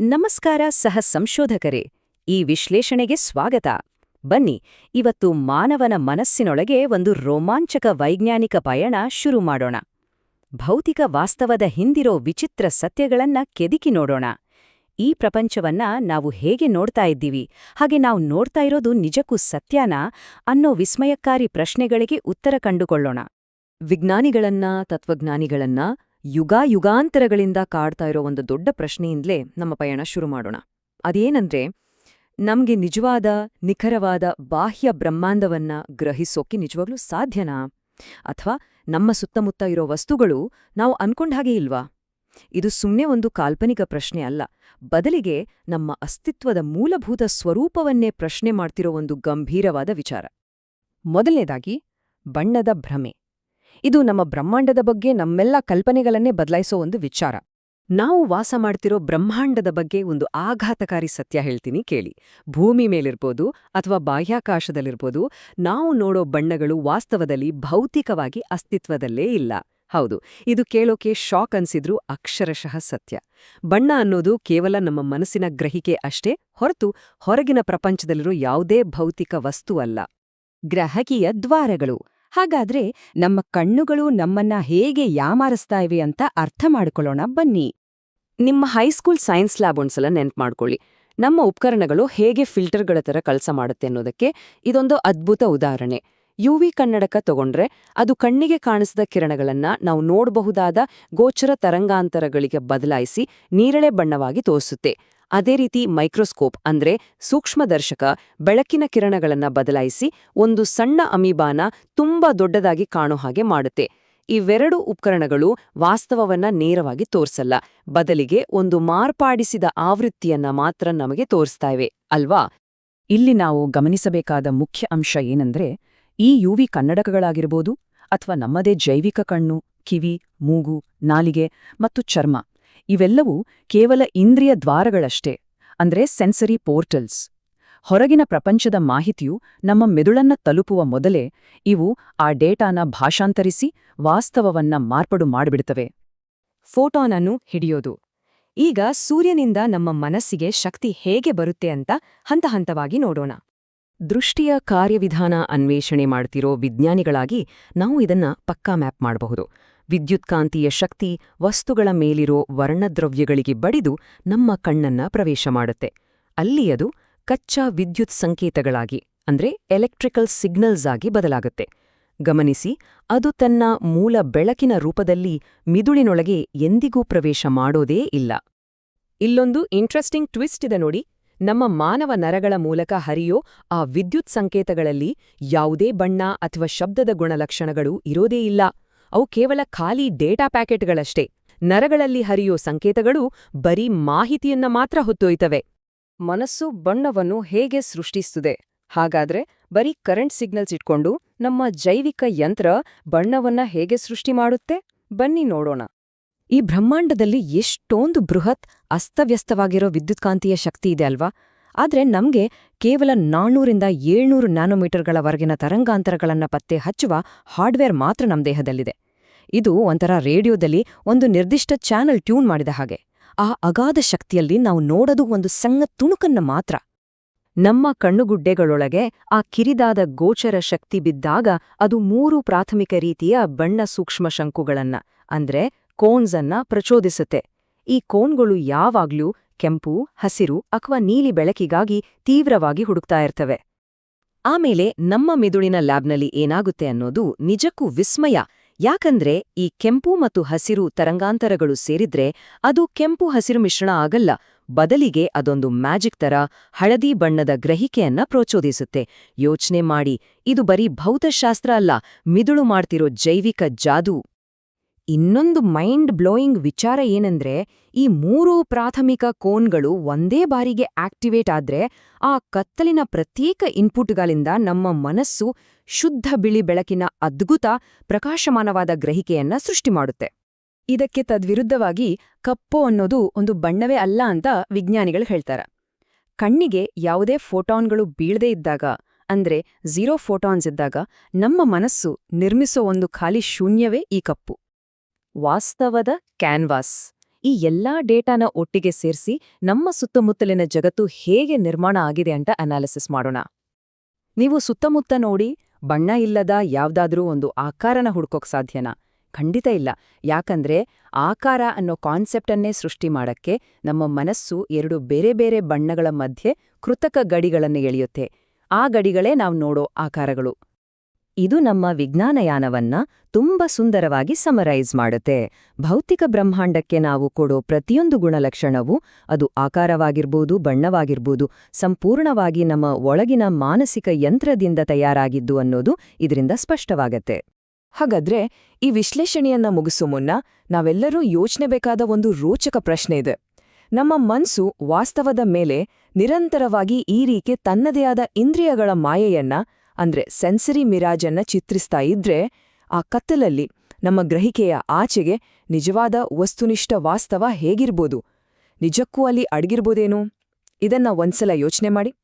ನಮಸ್ಕಾರ ಸಹ ಸಂಶೋಧಕರೇ, ಈ ವಿಶ್ಲೇಷಣೆಗೆ ಸ್ವಾಗತ. ಬನ್ನಿ, ಇವತ್ತು ಮಾನವನ ಮನಸ್ಸಿನೊಳಗೆ ಒಂದು ರೋಮಾಂಚಕ ವೈಜ್ಞಾನಿಕ ಪಯಣ ಶುರು ಮಾಡೋಣ. ಭೌತಿಕ ವಾಸ್ತವದ ಹಿಂದಿರೋ ವಿಚಿತ್ರ ಸತ್ಯಗಳನ್ನ ಕೆದಕಿ ನೋಡೋಣ. ಈ ಪ್ರಪಂಚವನ್ನ ನಾವು ಹೇಗೆ ನೋಡ್ತಾ ಇದ್ದೀವಿ, ಹಾಗೆ ನಾವು ನೋಡ್ತಾ ಇರೋದು ನಿಜಕ್ಕೂ ಸತ್ಯನಾ ಅನ್ನೋ ವಿಸ್ಮಯಕಾರಿ ಪ್ರಶ್ನೆಗಳಿಗೆ ಉತ್ತರ ಕಂಡುಕೊಳ್ಳೋಣ. ವಿಜ್ಞಾನಿಗಳನ್ನ, ತತ್ವಜ್ಞಾನಿಗಳನ್ನ ಯುಗಾಂತರಗಳಿಂದ ಕಾಡ್ತಾ ಇರೋ ಒಂದು ದೊಡ್ಡ ಪ್ರಶ್ನೆಯಿಂದಲೇ ನಮ್ಮ ಪಯಣ ಶುರು ಮಾಡೋಣ. ಅದೇನಂದ್ರೆ, ನಮ್ಗೆ ನಿಜವಾದ, ನಿಖರವಾದ ಬಾಹ್ಯ ಬ್ರಹ್ಮಾಂಡವನ್ನ ಗ್ರಹಿಸೋಕೆ ನಿಜವಾಗ್ಲೂ ಸಾಧ್ಯನಾ? ಅಥವಾ ನಮ್ಮ ಸುತ್ತಮುತ್ತ ಇರೋ ವಸ್ತುಗಳು ನಾವು ಅನ್ಕೊಂಡ ಹಾಗೆ ಇಲ್ವಾ? ಇದು ಸುಮ್ಮನೆ ಒಂದು ಕಾಲ್ಪನಿಕ ಪ್ರಶ್ನೆ ಅಲ್ಲ, ಬದಲಿಗೆ ನಮ್ಮ ಅಸ್ತಿತ್ವದ ಮೂಲಭೂತ ಸ್ವರೂಪವನ್ನೇ ಪ್ರಶ್ನೆ ಮಾಡ್ತಿರೋ ಒಂದು ಗಂಭೀರವಾದ ವಿಚಾರ. ಮೊದಲನೇದಾಗಿ, ಬಣ್ಣದ ಭ್ರಮೆ. ಇದು ನಮ್ಮ ಬ್ರಹ್ಮಾಂಡದ ಬಗ್ಗೆ ನಮ್ಮೆಲ್ಲ ಕಲ್ಪನೆಗಳನ್ನೇ ಬದಲಾಯಿಸೋ ಒಂದು ವಿಚಾರ. ನಾವು ವಾಸ ಮಾಡ್ತಿರೋ ಬ್ರಹ್ಮಾಂಡದ ಬಗ್ಗೆ ಒಂದು ಆಘಾತಕಾರಿ ಸತ್ಯ ಹೇಳ್ತೀನಿ ಕೇಳಿ. ಭೂಮಿ ಮೇಲಿರ್ಬೋದು ಅಥವಾ ಬಾಹ್ಯಾಕಾಶದಲ್ಲಿರ್ಬೋದು, ನಾವು ನೋಡೋ ಬಣ್ಣಗಳು ವಾಸ್ತವದಲ್ಲಿ ಭೌತಿಕವಾಗಿ ಅಸ್ತಿತ್ವದಲ್ಲೇ ಇಲ್ಲ. ಹೌದು, ಇದು ಕೇಳೋಕೆ ಶಾಕ್ ಅನ್ಸಿದ್ರೂ ಅಕ್ಷರಶಃ ಸತ್ಯ. ಬಣ್ಣ ಅನ್ನೋದು ಕೇವಲ ನಮ್ಮ ಮನಸ್ಸಿನ ಗ್ರಹಿಕೆ ಅಷ್ಟೇ ಹೊರತು ಹೊರಗಿನ ಪ್ರಪಂಚದಲ್ಲಿರೋ ಯಾವುದೇ ಭೌತಿಕ ವಸ್ತು ಅಲ್ಲ. ಗ್ರಹಕೀಯ ದ್ವಾರಗಳು. ಹಾಗಾದ್ರೆ ನಮ್ಮ ಕಣ್ಣುಗಳು ನಮ್ಮನ್ನ ಹೇಗೆ ಯಾಮಾರಿಸ್ತಾ ಇವೆ ಅಂತ ಅರ್ಥ ಮಾಡ್ಕೊಳ್ಳೋಣ ಬನ್ನಿ. ನಿಮ್ಮ ಹೈಸ್ಕೂಲ್ ಸೈನ್ಸ್ ಲ್ಯಾಬ್ ಒಂದ್ಸಲ ನೆನ್ಪು ಮಾಡ್ಕೊಳ್ಳಿ. ನಮ್ಮ ಉಪಕರಣಗಳು ಹೇಗೆ ಫಿಲ್ಟರ್ಗಳ ಥರ ಕೆಲಸ ಮಾಡುತ್ತೆ ಅನ್ನೋದಕ್ಕೆ ಇದೊಂದು ಅದ್ಭುತ ಉದಾಹರಣೆ. ಯುವಿ ಕನ್ನಡಕ ತಗೊಂಡ್ರೆ ಅದು ಕಣ್ಣಿಗೆ ಕಾಣಿಸಿದ ಕಿರಣಗಳನ್ನ ನಾವು ನೋಡಬಹುದಾದ ಗೋಚರ ತರಂಗಾಂತರಗಳಿಗೆ ಬದಲಾಯಿಸಿ ನೀರಳೆ ಬಣ್ಣವಾಗಿ ತೋರಿಸುತ್ತೆ. ಅದೇ ರೀತಿ ಮೈಕ್ರೋಸ್ಕೋಪ್ ಅಂದ್ರೆ ಸೂಕ್ಷ್ಮದರ್ಶಕ ಬೆಳಕಿನ ಕಿರಣಗಳನ್ನ ಬದಲಾಯಿಸಿ ಒಂದು ಸಣ್ಣ ಅಮೀಬಾನ ತುಂಬಾ ದೊಡ್ಡದಾಗಿ ಕಾಣೋ ಹಾಗೆ ಮಾಡುತ್ತೆ. ಇವೆರಡು ಉಪಕರಣಗಳು ವಾಸ್ತವವನ್ನ ನೇರವಾಗಿ ತೋರ್ಸಲ್ಲ, ಬದಲಿಗೆ ಒಂದು ಮಾರ್ಪಾಡಿಸಿದ ಆವೃತ್ತಿಯನ್ನ ಮಾತ್ರ ನಮಗೆ ತೋರಿಸ್ತಾ ಇವೆ, ಅಲ್ವಾ? ಇಲ್ಲಿ ನಾವು ಗಮನಿಸಬೇಕಾದ ಮುಖ್ಯ ಅಂಶ ಏನಂದ್ರೆ, ಈ ಯುವಿ ಕನ್ನಡಕಗಳಾಗಿರ್ಬೋದು ಅಥವಾ ನಮ್ಮದೇ ಜೈವಿಕ ಕಣ್ಣು, ಕಿವಿ, ಮೂಗು, ನಾಲಿಗೆ ಮತ್ತು ಚರ್ಮ, ಇವೆಲ್ಲವೂ ಕೇವಲ ಇಂದ್ರಿಯ ದ್ವಾರಗಳಷ್ಟೇ, ಅಂದ್ರೆ ಸೆನ್ಸರಿ ಪೋರ್ಟಲ್ಸ್. ಹೊರಗಿನ ಪ್ರಪಂಚದ ಮಾಹಿತಿಯು ನಮ್ಮ ಮೆದುಳನ್ನ ತಲುಪುವ ಮೊದಲೇ ಇವು ಆ ಡೇಟಾನ ಭಾಷಾಂತರಿಸಿ ವಾಸ್ತವವನ್ನ ಮಾರ್ಪಾಡು ಮಾಡಿಬಿಡ್ತವೆ. ಫೋಟಾನ್ ಅನ್ನು ಹಿಡಿಯೋದು. ಈಗ ಸೂರ್ಯನಿಂದ ನಮ್ಮ ಮನಸ್ಸಿಗೆ ಶಕ್ತಿ ಹೇಗೆ ಬರುತ್ತೆ ಅಂತ ಹಂತಹಂತವಾಗಿ ನೋಡೋಣ. ದೃಷ್ಟಿಯ ಕಾರ್ಯವಿಧಾನ ಅನ್ವೇಷಣೆ ಮಾಡ್ತಿರೋ ವಿಜ್ಞಾನಿಗಳಾಗಿ ನಾವು ಇದನ್ನ ಪಕ್ಕಾ ಮ್ಯಾಪ್ ಮಾಡಬಹುದು. ವಿದ್ಯುತ್ಕಾಂತೀಯ ಶಕ್ತಿ ವಸ್ತುಗಳ ಮೇಲಿರೋ ವರ್ಣದ್ರವ್ಯಗಳಿಗೆ ಬಡಿದು ನಮ್ಮ ಕಣ್ಣನ್ನ ಪ್ರವೇಶ ಮಾಡುತ್ತೆ. ಅಲ್ಲಿ ಅದು ಕಚ್ಚಾ ವಿದ್ಯುತ್ ಸಂಕೇತಗಳಾಗಿ ಅಂದ್ರೆ ಎಲೆಕ್ಟ್ರಿಕಲ್ ಸಿಗ್ನಲ್ಸ್ ಆಗಿ ಬದಲಾಗುತ್ತೆ. ಗಮನಿಸಿ, ಅದು ತನ್ನ ಮೂಲ ಬೆಳಕಿನ ರೂಪದಲ್ಲಿ ಮಿದುಳಿನೊಳಗೆ ಎಂದಿಗೂ ಪ್ರವೇಶ ಮಾಡೋದೇ ಇಲ್ಲ. ಇಲ್ಲೊಂದು ಇಂಟ್ರೆಸ್ಟಿಂಗ್ ಟ್ವಿಸ್ಟ್ ಇದೆ ನೋಡಿ. ನಮ್ಮ ಮಾನವ ನರಗಳ ಮೂಲಕ ಹರಿಯೋ ಆ ವಿದ್ಯುತ್ ಸಂಕೇತಗಳಲ್ಲಿ ಯಾವುದೇ ಬಣ್ಣ ಅಥವಾ ಶಬ್ದದ ಗುಣಲಕ್ಷಣಗಳು ಇರೋದೇ ಇಲ್ಲ. ಅವು ಕೇವಲ ಖಾಲಿ ಡೇಟಾ ಪ್ಯಾಕೆಟ್ಗಳಷ್ಟೇ. ನರಗಳಲ್ಲಿ ಹರಿಯೋ ಸಂಕೇತಗಳು ಬರೀ ಮಾಹಿತಿಯನ್ನ ಮಾತ್ರ ಹೊತ್ತೊಯ್ತವೆ. ಮನಸ್ಸು ಬಣ್ಣವನ್ನು ಹೇಗೆ ಸೃಷ್ಟಿಸುತ್ತದೆ? ಹಾಗಾದ್ರೆ ಬರೀ ಕರೆಂಟ್ ಸಿಗ್ನಲ್ಸ್ ಇಟ್ಕೊಂಡು ನಮ್ಮ ಜೈವಿಕ ಯಂತ್ರ ಬಣ್ಣವನ್ನ ಹೇಗೆ ಸೃಷ್ಟಿ ಮಾಡುತ್ತೆ? ಬನ್ನಿ ನೋಡೋಣ. ಈ ಬ್ರಹ್ಮಾಂಡದಲ್ಲಿ ಎಷ್ಟೊಂದು ಬೃಹತ್, ಅಸ್ತವ್ಯಸ್ತವಾಗಿರೋ ವಿದ್ಯುತ್ಕಾಂತೀಯ ಶಕ್ತಿ ಇದೆ ಅಲ್ವಾ? ಆದ್ರೆ ನಮ್ಗೆ ಕೇವಲ 400ರಿಂದ 700 ನ್ಯಾನೋಮೀಟರ್ಗಳವರೆಗಿನ ತರಂಗಾಂತರಗಳನ್ನ ಪತ್ತೆ ಹಚ್ಚುವ ಹಾರ್ಡ್ವೇರ್ ಮಾತ್ರ ನಮ್ಮ ದೇಹದಲ್ಲಿದೆ. ಇದು ಒಂಥರ ರೇಡಿಯೋದಲ್ಲಿ ಒಂದು ನಿರ್ದಿಷ್ಟ ಚಾನೆಲ್ ಟ್ಯೂನ್ ಮಾಡಿದ ಹಾಗೆ. ಆ ಅಗಾಧ ಶಕ್ತಿಯಲ್ಲಿ ನಾವು ನೋಡೋದು ಒಂದು ಸಣ್ಣ ತುಣುಕನ್ನ ಮಾತ್ರ. ನಮ್ಮ ಕಣ್ಣುಗುಡ್ಡೆಗಳೊಳಗೆ ಆ ಕಿರಿದಾದ ಗೋಚರ ಶಕ್ತಿ ಬಿದ್ದಾಗ ಅದು 3 ಪ್ರಾಥಮಿಕ ರೀತಿಯ ಬಣ್ಣ ಸೂಕ್ಷ್ಮ ಶಂಕುಗಳನ್ನ ಅಂದ್ರೆ ಕೋನ್ಸ್ ಅನ್ನ ಪ್ರಚೋದಿಸುತ್ತೆ. ಈ ಕೋನ್ಗಳು ಯಾವಾಗ್ಲೂ ಕೆಂಪು, ಹಸಿರು ಅಥವಾ ನೀಲಿ ಬೆಳಕಿಗಾಗಿ ತೀವ್ರವಾಗಿ ಹುಡುಕ್ತಾ ಇರ್ತವೆ. ಆಮೇಲೆ ನಮ್ಮ ಮೆದುಳಿನ ಲ್ಯಾಬ್ನಲ್ಲಿ ಏನಾಗುತ್ತೆ ಅನ್ನೋದು ನಿಜಕ್ಕೂ ವಿಸ್ಮಯ. ಯಾಕಂದ್ರೆ ಈ ಕೆಂಪು ಮತ್ತು ಹಸಿರು ತರಂಗಾಂತರಗಳು ಸೇರಿದ್ರೆ ಅದು ಕೆಂಪು ಹಸಿರು ಮಿಶ್ರಣ ಆಗಲ್ಲ, ಬದಲಿಗೆ ಅದೊಂದು ಮ್ಯಾಜಿಕ್ ತರ ಹಳದಿ ಬಣ್ಣದ ಗ್ರಹಿಕೆಯನ್ನ ಪ್ರಚೋದಿಸುತ್ತೆ. ಯೋಚ್ನೆ ಮಾಡಿ, ಇದು ಬರೀ ಭೌತಶಾಸ್ತ್ರ ಅಲ್ಲ, ಮಿದುಳು ಮಾಡ್ತಿರೋ ಜೈವಿಕ ಜಾದೂ. ಇನ್ನೊಂದು ಮೈಂಡ್ ಬ್ಲೋಯಿಂಗ್ ವಿಚಾರ ಏನಂದ್ರೆ, ಈ 3 ಪ್ರಾಥಮಿಕ ಕೋನ್ಗಳು ಒಂದೇ ಬಾರಿಗೆ ಆಕ್ಟಿವೇಟ್ ಆದ್ರೆ ಆ ಕತ್ತಲಿನ ಪ್ರತ್ಯೇಕ ಇನ್ಪುಟ್ಗಳಿಂದ ನಮ್ಮ ಮನಸ್ಸು ಶುದ್ಧ ಬಿಳಿ ಬೆಳಕಿನ ಅದ್ಭುತ ಪ್ರಕಾಶಮಾನವಾದ ಗ್ರಹಿಕೆಯನ್ನ ಸೃಷ್ಟಿ ಮಾಡುತ್ತೆ. ಇದಕ್ಕೆ ತದ್ವಿರುದ್ಧವಾಗಿ ಕಪ್ಪು ಅನ್ನೋದು ಒಂದು ಬಣ್ಣವೇ ಅಲ್ಲ ಅಂತ ವಿಜ್ಞಾನಿಗಳು ಹೇಳ್ತಾರೆ. ಕಣ್ಣಿಗೆ ಯಾವುದೇ ಫೋಟಾನ್ಗಳು ಬೀಳದೇ ಇದ್ದಾಗ, ಅಂದ್ರೆ 0 ಫೋಟಾನ್ಸ್ ಇದ್ದಾಗ, ನಮ್ಮ ಮನಸ್ಸು ನಿರ್ಮಿಸೋ ಒಂದು ಖಾಲಿ ಶೂನ್ಯವೇ ಈ ಕಪ್ಪು. ವಾಸ್ತವದ ಕ್ಯಾನ್ವಾಸ್. ಈ ಎಲ್ಲಾ ಡೇಟಾನ ಒಟ್ಟಿಗೆ ಸೇರಿಸಿ ನಮ್ಮ ಸುತ್ತಮುತ್ತಲಿನ ಜಗತ್ತು ಹೇಗೆ ನಿರ್ಮಾಣ ಆಗಿದೆ ಅಂತ ಅನಾಲಿಸಿಸ್ ಮಾಡೋಣ. ನೀವು ಸುತ್ತಮುತ್ತ ನೋಡಿ, ಬಣ್ಣ ಇಲ್ಲದ ಯಾವ್ದಾದ್ರೂ ಒಂದು ಆಕಾರನ ಹುಡ್ಕೋಕ್ ಸಾಧ್ಯನಾ? ಖಂಡಿತ ಇಲ್ಲ. ಯಾಕಂದ್ರೆ ಆಕಾರ ಅನ್ನೋ ಕಾನ್ಸೆಪ್ಟನ್ನೇ ಸೃಷ್ಟಿ ಮಾಡಕ್ಕೆ ನಮ್ಮ ಮನಸ್ಸು ಎರಡು ಬೇರೆ ಬೇರೆ ಬಣ್ಣಗಳ ಮಧ್ಯೆ ಕೃತಕ ಗಡಿಗಳನ್ನು ಎಳೆಯುತ್ತೆ. ಆ ಗಡಿಗಳೇ ನಾವು ನೋಡೋ ಆಕಾರಗಳು. ಇದು ನಮ್ಮ ವಿಜ್ಞಾನಯಾನವನ್ನ ತುಂಬ ಸುಂದರವಾಗಿ ಸಮರೈಸ್ ಮಾಡುತ್ತೆ. ಭೌತಿಕ ಬ್ರಹ್ಮಾಂಡಕ್ಕೆ ನಾವು ಕೊಡೋ ಪ್ರತಿಯೊಂದು ಗುಣಲಕ್ಷಣವೂ, ಅದು ಆಕಾರವಾಗಿರ್ಬೋದು, ಬಣ್ಣವಾಗಿರ್ಬೋದು, ಸಂಪೂರ್ಣವಾಗಿ ನಮ್ಮ ಒಳಗಿನ ಮಾನಸಿಕ ಯಂತ್ರದಿಂದ ತಯಾರಾಗಿದ್ದು ಅನ್ನೋದು ಇದರಿಂದ ಸ್ಪಷ್ಟವಾಗತ್ತೆ. ಹಾಗಾದ್ರೆ ಈ ವಿಶ್ಲೇಷಣೆಯನ್ನ ಮುಗಿಸೋ ಮುನ್ನ ನಾವೆಲ್ಲರೂ ಯೋಚಿಸಬೇಕಾದ ಒಂದು ರೋಚಕ ಪ್ರಶ್ನೆ ಇದೆ. ನಮ್ಮ ಮನ್ಸು ವಾಸ್ತವದ ಮೇಲೆ ನಿರಂತರವಾಗಿ ಈ ರೀತಿ ತನ್ನದೇ ಆದ ಇಂದ್ರಿಯಗಳ ಮಾಯೆಯನ್ನ ಅಂದ್ರೆ ಸೆನ್ಸರಿ ಮಿರಾಜನ್ನ ಚಿತ್ರಿಸ್ತಾ ಇದ್ರೆ, ಆ ಕತ್ತಲಲ್ಲಿ ನಮ್ಮ ಗ್ರಹಿಕೆಯ ಆಚೆಗೆ ನಿಜವಾದ ವಸ್ತುನಿಷ್ಠ ವಾಸ್ತವ ಹೇಗಿರ್ಬೋದು? ನಿಜಕ್ಕೂ ಅಲ್ಲಿ ಅಡಗಿರ್ಬೋದೇನು? ಇದನ್ನ ಒಂದ್ಸಲ ಯೋಚನೆ ಮಾಡಿ.